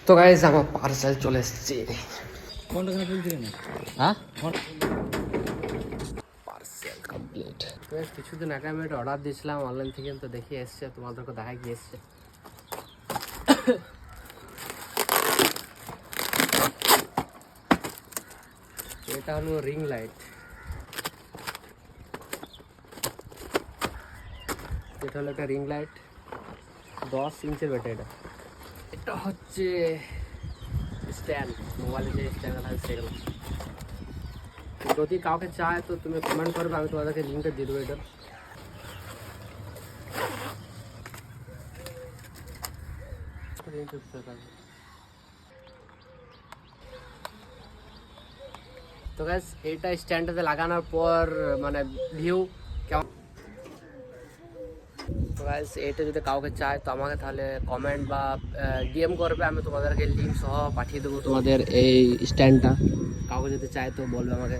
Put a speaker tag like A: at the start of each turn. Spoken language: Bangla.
A: তো গাইস আমার পার্সেল চলে এসেছে। হ্যাঁ পার্সেল কমপ্লিট। তো কিছুদিন আগে আমি একটা অর্ডার দিয়েছিলাম অনলাইন থেকে, তো দেখি এসছে, তোমাদেরকে দেখাই গিয়ে এসছে। এটা হলো রিং লাইট, এটা হলো একটা রিং লাইট 10 ইঞ্চের ব্যাটারি। এটা হচ্ছে স্ট্যান্ড, মোবাইলে যে স্ট্যান্ড আছে সেগুলো। যদি কাউকে চায় তো তুমি কমেন্ট করবে, আমি তোমাদেরকে লিঙ্কটা দিয়ে দেবো। এটা তো গাইস এটা স্ট্যান্ডটাতে লাগানোর পর মানে ভিউ কেমন। তো গাইস এটা যদি কাউকে চায় তো আমাকে তাহলে কমেন্ট বা ডিএম করবে, আমি তোমাদেরকে লিঙ্ক সহ পাঠিয়ে দেবো তোমাদের এই স্ট্যান্ডটা। কাউকে যদি চায় তো বলবে আমাকে।